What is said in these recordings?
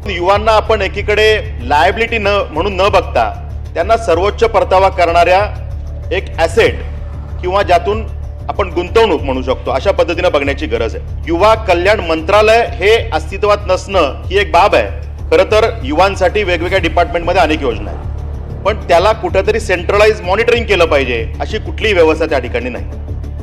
युवांना आपण एकीकडे लायबिलिटी म्हणून न बघता त्यांना सर्वोच्च परतावा करणाऱ्या एक ॲसेट किंवा ज्यातून आपण गुंतवणूक म्हणू शकतो अशा पद्धतीने बघण्याची गरज आहे। युवा कल्याण मंत्रालय हे अस्तित्वात नसणं ही एक बाब आहे। खरं तर युवांसाठी वेगवेगळ्या डिपार्टमेंटमध्ये अनेक योजना आहेत, पण त्याला कुठेतरी सेंट्रलाइज मॉनिटरिंग केलं पाहिजे अशी कुठलीही व्यवस्था त्या ठिकाणी नाही।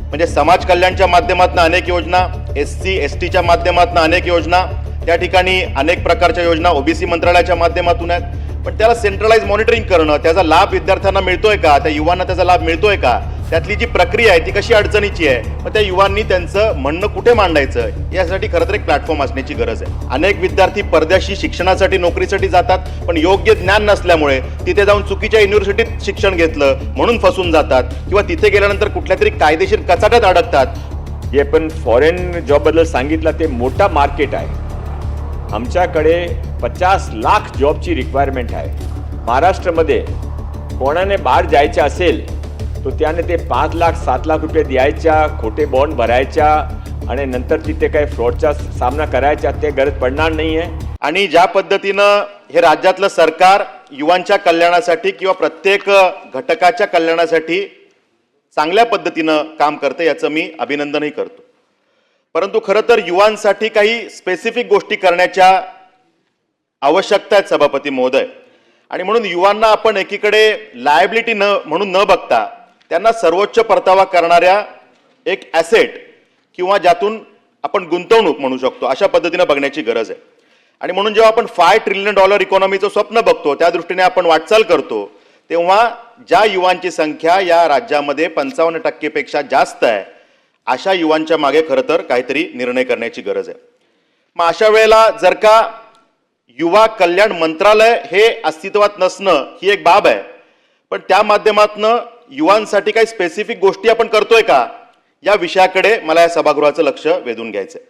म्हणजे समाज कल्याणच्या माध्यमातून अनेक योजना, SC STच्या माध्यमातून अनेक योजना, त्या ठिकाणी अनेक प्रकारच्या योजना OBC मंत्रालयाच्या माध्यमातून आहेत, पण त्याला सेंट्रलाइज मॉनिटरिंग करणं, त्याचा लाभ विद्यार्थ्यांना मिळतोय का, त्या युवांना त्याचा लाभ मिळतोय का, त्यातली जी प्रक्रिया आहे ती कशी अडचणीची आहे, मग त्या युवांनी त्यांचं म्हणणं कुठे मांडायचं यासाठी खरं तर एक प्लॅटफॉर्म असण्याची गरज आहे। अनेक विद्यार्थी परदेशी शिक्षणासाठी नोकरीसाठी जातात, पण योग्य ज्ञान नसल्यामुळे तिथे जाऊन चुकीच्या युनिव्हर्सिटीत शिक्षण घेतलं म्हणून फसून जातात किंवा तिथे गेल्यानंतर कुठल्या तरी कायदेशीर कचाट्यात अडकतात। जे पण फॉरेन जॉब बद्दल सांगितलं ते मोठा मार्केट आहे। आमच्याकडे 50 लाख जॉबची रिक्वायरमेंट आहे। महाराष्ट्रामध्ये कोणाने बाहेर जायचं असेल तो त्याने ते 5 लाख 7 लाख रुपये द्यायच्या, खोटे बॉन्ड भरायच्या आणि नंतर तिथे काही फ्रॉडचा सामना करायचा ते गरज पडणार नाही आहे। आणि ज्या पद्धतीनं हे राज्यातलं सरकार युवांच्या कल्याणासाठी किंवा प्रत्येक घटकाच्या कल्याणासाठी चांगल्या पद्धतीनं काम करते याचं मी अभिनंदनही करतो। परंतु खरं तर युवांसाठी काही स्पेसिफिक गोष्टी करण्याच्या आवश्यकता आहेत सभापती महोदय, आणि म्हणून युवांना आपण एकीकडे लायबिलिटी म्हणून न बघता त्यांना सर्वोच्च परतावा करणाऱ्या एक ॲसेट किंवा ज्यातून आपण गुंतवणूक म्हणू शकतो अशा पद्धतीने बघण्याची गरज आहे। आणि म्हणून जेव्हा आपण $5 ट्रिलियन इकॉनॉमीचं स्वप्न बघतो, त्या दृष्टीने आपण वाटचाल करतो, तेव्हा ज्या युवांची संख्या या राज्यामध्ये 55% पेक्षा जास्त आहे अशा युवांच्या मागे खरं तर काहीतरी निर्णय करण्याची गरज आहे। मग अशा वेळेला जर का युवा कल्याण मंत्रालय हे अस्तित्वात नसणं ही एक बाब आहे, पण त्या माध्यमातून युवांसाठी काही स्पेसिफिक गोष्टी आपण करतोय का या विषयाकडे मला या सभागृहाचं लक्ष वेधून घ्यायचं आहे।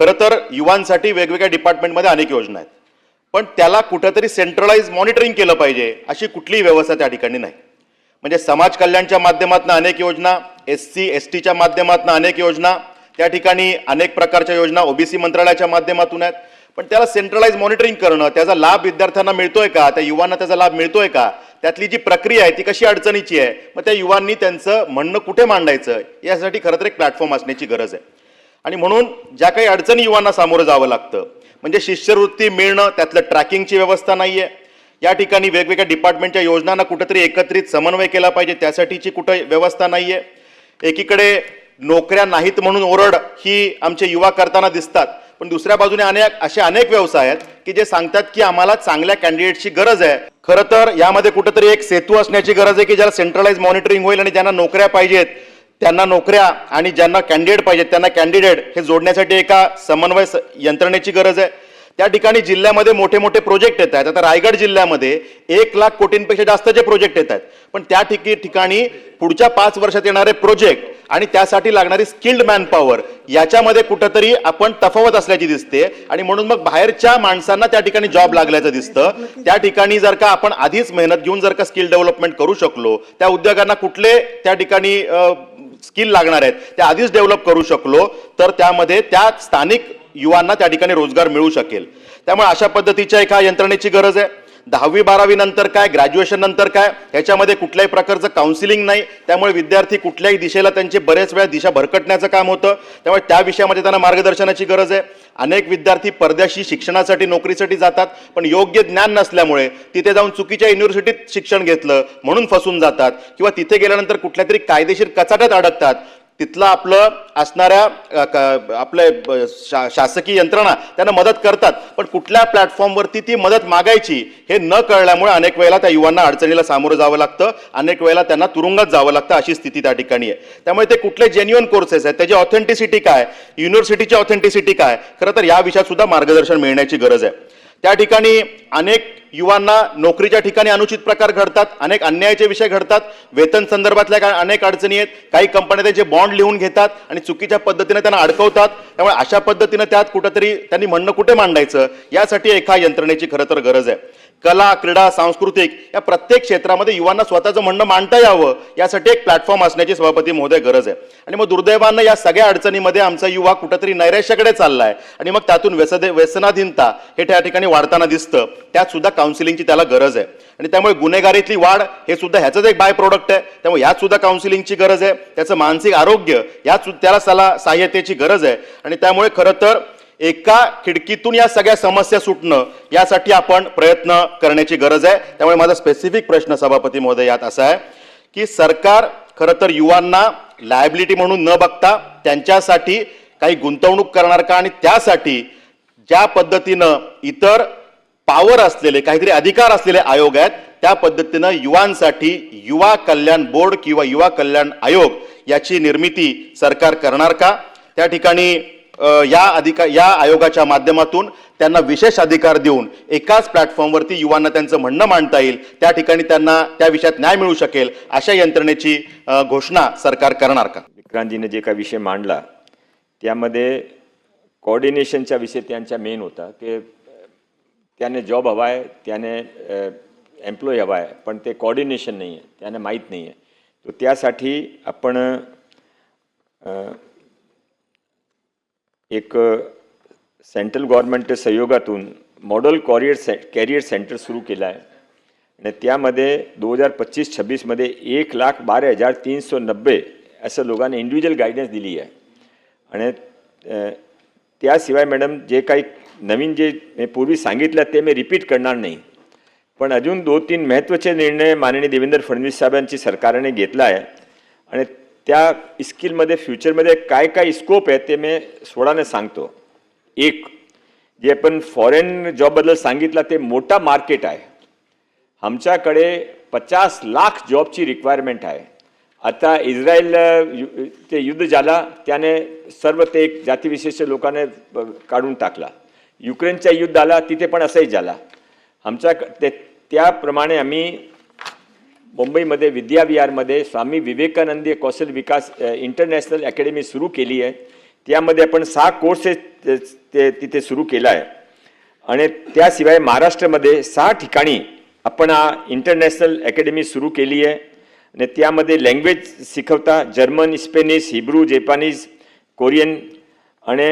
खरं तर युवांसाठी वेगवेगळ्या डिपार्टमेंटमध्ये अनेक योजना आहेत, पण त्याला कुठेतरी सेंट्रलाइज मॉनिटरिंग केलं पाहिजे अशी कुठलीही व्यवस्था त्या ठिकाणी नाही। म्हणजे समाज कल्याणच्या माध्यमातून अनेक योजना, SC STच्या माध्यमातून अनेक योजना, त्या ठिकाणी अनेक प्रकारच्या योजना OBC मंत्रालयाच्या माध्यमातून आहेत, पण त्याला सेंट्रलाइज मॉनिटरिंग करणं, त्याचा लाभ विद्यार्थ्यांना मिळतोय का, त्या युवांना त्याचा लाभ मिळतोय का, त्यातली जी प्रक्रिया आहे ती कशी अडचणीची आहे, मग त्या युवांनी त्यांचं म्हणणं कुठे मांडायचं यासाठी खरं तर एक प्लॅटफॉर्म असण्याची गरज आहे। आणि म्हणून ज्या काही अडचणी युवांना सामोरं जावं लागतं, म्हणजे शिष्यवृत्ती मिळणं, त्यातलं ट्रॅकिंगची व्यवस्था नाहीये, या ठिकाणी वेगवेगळ्या डिपार्टमेंटच्या योजनांना कुठेतरी एकत्रित समन्वय केला पाहिजे त्यासाठीची कुठे व्यवस्था नाहीये। एकीकडे नोकऱ्या नाहीत म्हणून ओरड ही आमचे युवा करताना दिसतात, पण दुसऱ्या बाजूने अनेक व्यवसाय आहेत की जे सांगतात की आम्हाला चांगल्या कॅन्डिडेटची गरज आहे। खरं तर यामध्ये कुठेतरी एक सेतू असण्याची गरज आहे की ज्याला सेंट्रलाइज मॉनिटरिंग होईल आणि ज्यांना नोकऱ्या पाहिजेत त्यांना नोकऱ्या आणि ज्यांना कॅन्डिडेट पाहिजेत त्यांना कॅन्डिडेट हे जोडण्यासाठी एका समन्वय यंत्रणेची गरज आहे। त्या ठिकाणी जिल्ह्यामध्ये मोठे मोठे प्रोजेक्ट येत आहेत। आता रायगड जिल्ह्यामध्ये 1 लाख कोटींपेक्षा जास्तचे प्रोजेक्ट येत आहेत, पण त्या ठिकाणी पुढच्या 5 वर्षात येणारे प्रोजेक्ट आणि त्यासाठी लागणारी स्किल्ड मॅनपॉवर याच्यामध्ये कुठेतरी आपण तफावत असल्याची दिसते, आणि म्हणून मग बाहेरच्या माणसांना त्या ठिकाणी जॉब लागल्याचं दिसतं। त्या ठिकाणी जर का आपण आधीच मेहनत घेऊन जर का स्किल डेव्हलपमेंट करू शकलो, त्या उद्योगांना कुठले त्या ठिकाणी स्किल लागणार आहेत त्या आधीच डेव्हलप करू शकलो, तर त्यामध्ये त्या स्थानिक युवांना त्या ठिकाणी रोजगार मिळू शकेल। त्यामुळे अशा पद्धतीच्या एका यंत्रणेची गरज आहे। 10वी 12वी नंतर काय, ग्रॅज्युएशन नंतर काय, ह्याच्यामध्ये कुठल्याही प्रकारचं काउन्सिलिंग नाही, त्यामुळे विद्यार्थी कुठल्याही दिशेला त्यांचे बरेच वेळा दिशा भरकटण्याचं काम होतं, त्यामुळे त्या विषयामध्ये त्यांना मार्गदर्शनाची गरज आहे। अनेक विद्यार्थी परदेशी शिक्षणासाठी नोकरीसाठी जातात, पण योग्य ज्ञान नसल्यामुळे तिथे जाऊन चुकीच्या युनिव्हर्सिटीत शिक्षण घेतलं म्हणून फसून जातात किंवा तिथे गेल्यानंतर कुठल्या तरी कायदेशीर कचाट्यात अडकतात। तिथलं आपलं असणाऱ्या आपले शासकीय यंत्रणा त्यांना मदत करतात, पण कुठल्या प्लॅटफॉर्मवरती ती मदत मागायची हे न कळल्यामुळे अनेक वेळेला त्या युवांना अडचणीला सामोरं जावं लागतं, अनेक वेळेला त्यांना तुरुंगात जावं लागतं अशी स्थिती त्या ठिकाणी आहे। त्यामुळे ते कुठले जेन्युइन कोर्सेस आहेत, त्याची ऑथेंटिसिटी काय, युनिव्हर्सिटीची ऑथेंटिसिटी काय, खरं तर या विषयात सुद्धा मार्गदर्शन मिळण्याची गरज आहे। त्या ठिकाणी अनेक युवांना नोकरीच्या ठिकाणी अनुचित प्रकार घडतात, अनेक अन्यायाचे विषय घडतात, वेतन संदर्भातल्या अनेक अडचणी आहेत, काही कंपन्या त्यांचे बॉन्ड लिहून घेतात आणि चुकीच्या पद्धतीने त्यांना अडकवतात. त्यामुळे अशा पद्धतीने त्यात कुठंतरी त्यांनी म्हणणं कुठे मांडायचं यासाठी एका यंत्रणेची खरं तर गरज आहे. कला, क्रीडा, सांस्कृतिक या प्रत्येक क्षेत्रामध्ये युवांना स्वतःचं म्हणणं मांडता यावं यासाठी एक प्लॅटफॉर्म असण्याची सभापती महोदय गरज आहे. आणि मग दुर्दैवानं या सगळ्या अडचणीमध्ये आमचा युवा कुठंतरी नैराश्याकडे चाललाय आणि मग त्यातून व्यसनाधीनता हे त्या ठिकाणी वाढताना दिसतं. त्यात सुद्धा काउन्सिलिंगची त्याला गरज आहे. आणि त्यामुळे गुन्हेगारीतली वाढ हे सुद्धा ह्याचंच एक बाय प्रोडक्ट आहे. त्यामुळे यात सुद्धा काउन्सिलिंगची गरज आहे. त्याचं मानसिक आरोग्य यात त्याला सहाय्यतेची गरज आहे. आणि त्यामुळे खरं तर एका खिडकीतून या सगळ्या समस्या सुटणं यासाठी आपण प्रयत्न करण्याची गरज आहे. त्यामुळे माझा स्पेसिफिक प्रश्न सभापती महोदय यात असा आहे की सरकार खरं तर युवांना लायबिलिटी म्हणून न बघता त्यांच्यासाठी काही गुंतवणूक करणार का, आणि त्यासाठी ज्या पद्धतीनं इतर पॉवर असलेले काहीतरी अधिकार असलेले आयोग आहेत त्या पद्धतीनं युवांसाठी युवा कल्याण बोर्ड किंवा युवा कल्याण आयोग याची निर्मिती सरकार करणार का? त्या ठिकाणी या आयोगाच्या माध्यमातून त्यांना विशेष अधिकार देऊन एकाच प्लॅटफॉर्मवरती युवांना त्यांचं म्हणणं मांडता येईल, त्या ठिकाणी त्यांना त्या विषयात न्याय मिळू शकेल अशा यंत्रणेची घोषणा सरकार करणार का? विक्रांतजीने जे काही विषय मांडला त्यामध्ये कोऑर्डिनेशनचा विषय त्यांचा मेन होता. त्याने जॉब हवा आहे, त्याने एम्प्लॉय हवा आहे, पण ते कोऑर्डिनेशन नाही आहे, त्याने माहीत नाही आहे. तो त्यासाठी आपण एक सेंट्रल गव्हर्नमेंट सहयोगातून मॉडेल कॅरियर सेंटर सुरू केलं आहे. आणि त्यामध्ये 2025-26मध्ये 1,12,390 असं लोकांना इंडिव्हिज्युअल गायडन्स दिली आहे. आणि त्याशिवाय मॅडम जे काही नवीन जे मी पूर्वी सांगितलं ते मी रिपीट करणार नाही, पण अजून 2-3 महत्त्वाचे निर्णय माननीय देवेंद्र फडणवीस साहेबांची सरकारने घेतला आहे. आणि त्या स्किलमध्ये फ्युचरमध्ये काय काय स्कोप आहे ते मी सोडाने सांगतो. एक, जे आपण फॉरेन जॉबबद्दल सांगितलं ते मोठा मार्केट आहे. आमच्याकडे 50 लाख जॉबची रिक्वायरमेंट आहे. आता इस्रायल ते युद्ध झाला त्याने सर्व ते एक जातीविशेष लोकांना काढून टाकला. युक्रेनचा युद्ध आला तिथे पण असंही झाला. आमच्या त्याप्रमाणे आम्ही मुंबईमध्ये विद्याविहारमध्ये स्वामी विवेकानंद कौशल विकास इंटरनॅशनल अकॅडमी सुरू केली आहे. त्यामध्ये आपण 6 कोर्सेस ते तिथे सुरू केला आहे. आणि त्याशिवाय महाराष्ट्रामध्ये 6 ठिकाणी आपण इंटरनॅशनल अकॅडमी सुरू केली आहे. आणि त्यामध्ये लँग्वेज शिकवता German, Spanish, Hebrew, Japanese, Korean आणि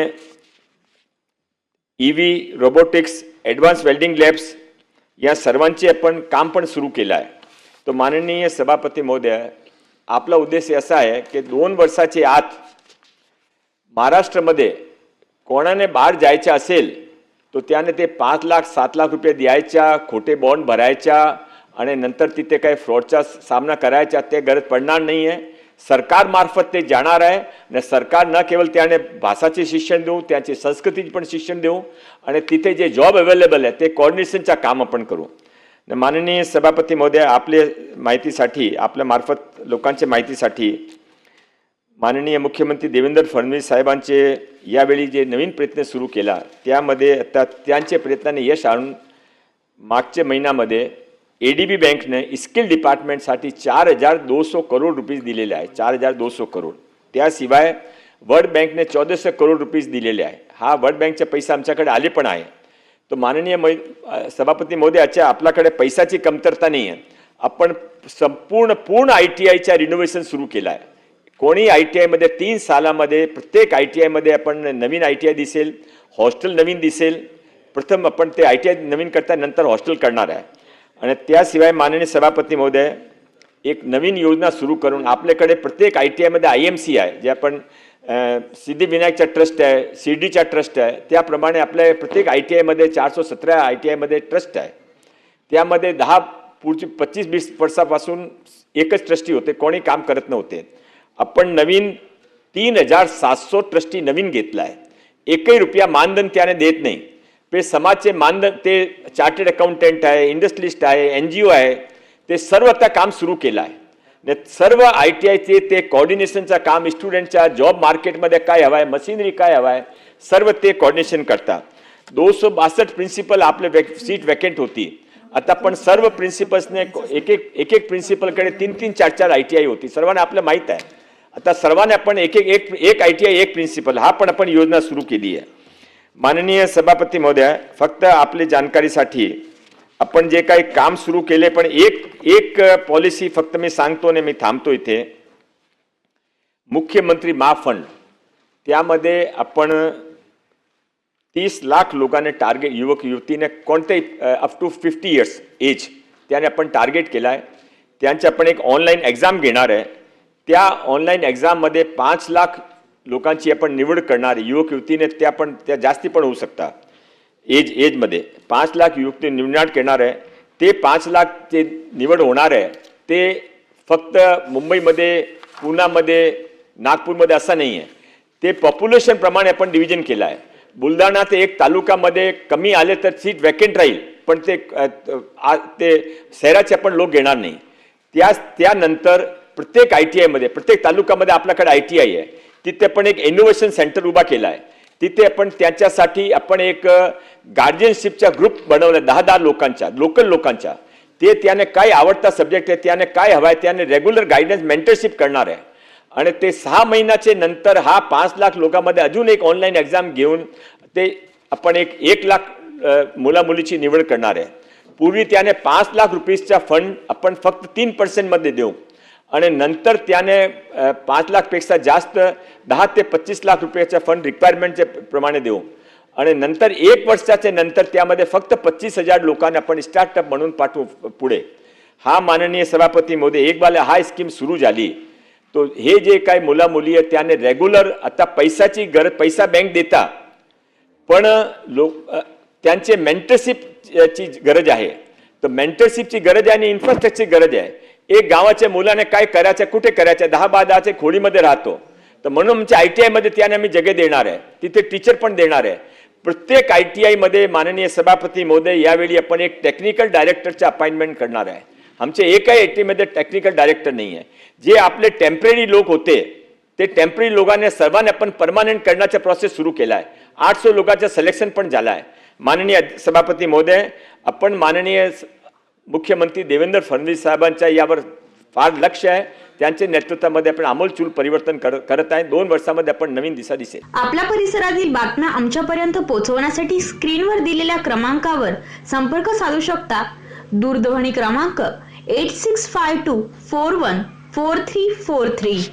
EV, robotics, advance welding labs या सर्वांचे आपण काम पण सुरू केलं आहे. तो माननीय सभापती महोदय, आपला उद्देश असा आहे की 2 वर्षाच्या आत महाराष्ट्रामध्ये कोणाने बाहेर जायचं असेल तो त्याने ते 5 लाख 7 लाख रुपये द्यायच्या, खोटे बॉन्ड भरायच्या आणि नंतर तिथे काही फ्रॉडचा सामना करायचा ते गरज पडणार नाही आहे. सरकारमार्फत ते जाणार आहे. आणि सरकार न केवळ त्याने भाषाचे शिक्षण देऊ, त्याची संस्कृतीचे पण शिक्षण देऊ आणि तिथे जे जॉब अवेलेबल आहे ते कोऑर्डिनेशनचं काम आपण करू. माननीय सभापती महोदय, आपल्या माहितीसाठी, आपल्या मार्फत लोकांच्या माहितीसाठी माननीय मुख्यमंत्री देवेंद्र फडणवीस साहेबांचे यावेळी जे नवीन प्रयत्न सुरू केला त्यामध्ये आता त्यांचे प्रयत्नाने यश आणून मागच्या महिन्यामध्ये ADB बँकने स्किल डिपार्टमेंटसाठी 4,200 करोड रुपीज दिलेले आहे. 4,200 करोड. त्याशिवाय वर्ल्ड बँकने 1,400 करोड रुपीज दिलेले आहे. हा वर्ल्ड बँकचे पैसे आमच्याकडे आले पण आहे. तो माननीय सभापती महोदयाच्या आपल्याकडे पैशाची कमतरता नाही आहे. आपण पूर्ण ITIच्या रिनोव्हेशन सुरू केलं आहे. कोणी ITIमध्ये 3 सालामध्ये प्रत्येक ITIमध्ये आपण नवीन ITI दिसेल, हॉस्टेल नवीन दिसेल. प्रथम आपण ते ITI नवीन करता नंतर हॉस्टेल करणार आहे. आणि त्याशिवाय माननीय सभापती महोदय, एक नवीन योजना सुरू करून आपल्याकडे प्रत्येक ITIमध्ये IMC आहे, जे आपण सिद्धिविनायकचा ट्रस्ट आहे, शिर्डीचा ट्रस्ट आहे. त्याप्रमाणे आपल्या प्रत्येक ITIमध्ये 417 ITIमध्ये ट्रस्ट आहे. त्यामध्ये 25-20 वर्षापासून एकच ट्रस्टी होते, कोणी काम करत नव्हते. आपण नवीन 3,700 ट्रस्टी नवीन घेतला आहे. एकही रुपया मानधन त्याने देत नाही. ते समाजचे मानधन, ते चार्टर्ड अकाउंटंट आहे, इंडस्ट्रियलिस्ट आहे, NGO आहे, ते सर्व आता काम सुरू केलं आहे. सर्व ITIचे ते कोऑर्डिनेशनचं काम, स्टुडंटच्या जॉब मार्केटमध्ये काय हवं आहे, मशिनरी काय हवं आहे, सर्व ते कोऑर्डिनेशन करतात. 262 प्रिन्सिपल आपले सीट वॅकेंट होती. आता पण सर्व प्रिन्सिपल्सने एक एक प्रिन्सिपलकडे 3-3, 4-4 ITI होती. सर्वांना आपलं माहीत आहे. आता सर्वांना आपण एक ITI एक प्रिन्सिपल हा पण आपण योजना सुरू केली आहे. माननीय सभापती महोदय, फक्त आपली जानकारीसाठी आपण जे काही काम सुरू केले, पण एक पॉलिसी फक्त मी सांगतो आणि मी थांबतो इथे. मुख्यमंत्री महाफंड त्यामध्ये आपण 30 लाख लोकांना टार्गेट, युवक युवतीने कोणते अप टू 50 इयर्स एज त्याने आपण टार्गेट केला आहे. त्यांची आपण एक ऑनलाईन एक्झाम घेणार आहे. त्या ऑनलाईन एक्झाममध्ये 5 लाख लोकांची आपण निवड करणार आहे. युवक युवतीने त्या जास्ती पण होऊ शकता एजमध्ये 5 लाख युवती निवड करणार आहे. ते 5 लाख जे निवड होणार आहे ते फक्त मुंबईमध्ये, पुण्यामध्ये, नागपूरमध्ये असं नाही आहे. ते पॉप्युलेशन प्रमाणे आपण डिव्हिजन केलं आहे. बुलढाणा ते एक तालुक्यामध्ये कमी आले तर सीट वॅकेंट राहील, पण ते शहराचे आपण लोक घेणार नाही. त्यानंतर प्रत्येक ITI मध्ये, प्रत्येक तालुक्यामध्ये आपल्याकडे ITI आहे. तिथे आपण एक इनोव्हेशन सेंटर उभा केला आहे. तिथे आपण त्याच्यासाठी आपण एक गार्जियनशिपचा ग्रुप बनवला 10 लोकांचा, लोकल लोकांचा. ते त्याने काय आवडता सब्जेक्ट आहे, त्याने काय हवा आहे, त्याने रेग्युलर गायडन्स मेंटरशिप करणार आहे. आणि ते 6 महिन्याचे नंतर हा 5 लाख लोकांमध्ये अजून एक ऑनलाईन एक्झाम घेऊन ते आपण 1 लाख मुला मुलीची निवड करणार आहे. पूर्वी त्याने 5 लाख रुपीजचा फंड आपण फक्त 3% मध्ये देऊ आणि नंतर त्याने 5 लाखपेक्षा जास्त 10 ते 25 लाख रुपयाचा फंड रिक्वायरमेंटच्या प्रमाणे देऊ आणि नंतर 1 वर्षाच्या नंतर त्यामध्ये फक्त 25,000 लोकांना आपण स्टार्टअप म्हणून पाठवू पुढे. हा माननीय सभापती महोदय, एक बार हा स्कीम सुरू झाली तो हे जे काही मुला मुली आहेत त्याने रेग्युलर आता पैशाची गरज, पैसा बँक देता, पण त्यांचे मेंटरशिपची गरज आहे. तर मेंटरशिपची गरज आहे आणि इन्फ्रास्ट्रक्चरची गरज आहे. एक गावाच्या मुलाने काय करायचं, कुठे करायचं, 10-12 खोलीमध्ये राहतो. तर म्हणून आमच्या ITI मध्ये त्याने आम्ही जगह देणार आहे. तिथे टीचर पण देणार आहे. प्रत्येक ITI मध्ये माननीय सभापती महोदय यावेळी आपण एक टेक्निकल डायरेक्टरचे अपॉइंटमेंट करणार आहे. आमचे एकही ITI मध्ये टेक्निकल डायरेक्टर नाही आहे. जे आपले टेम्पररी लोक होते ते टेम्पररी लोकांना सर्वांना आपण परमानंट करण्याचा प्रोसेस सुरू केला आहे. 800 लोकांचं सिलेक्शन पण झालं आहे. माननीय सभापती महोदय, आपण माननीय मुख्यमंत्री देवेंद्र फडणवीस साहेबांच्या यावर फार लक्ष आहे. त्यांच्या नेतृत्वामध्ये आपण आमूलचूल परिवर्तन करत आहे. 2 वर्षामध्ये आपण नवीन दिशा दिसेल. आपल्या परिसरातील बातम्या आमच्यापर्यंत पोहोचवण्यासाठी स्क्रीनवर दिलेल्या क्रमांकावर संपर्क साधू शकता. दूरध्वनी क्रमांक 8652414343.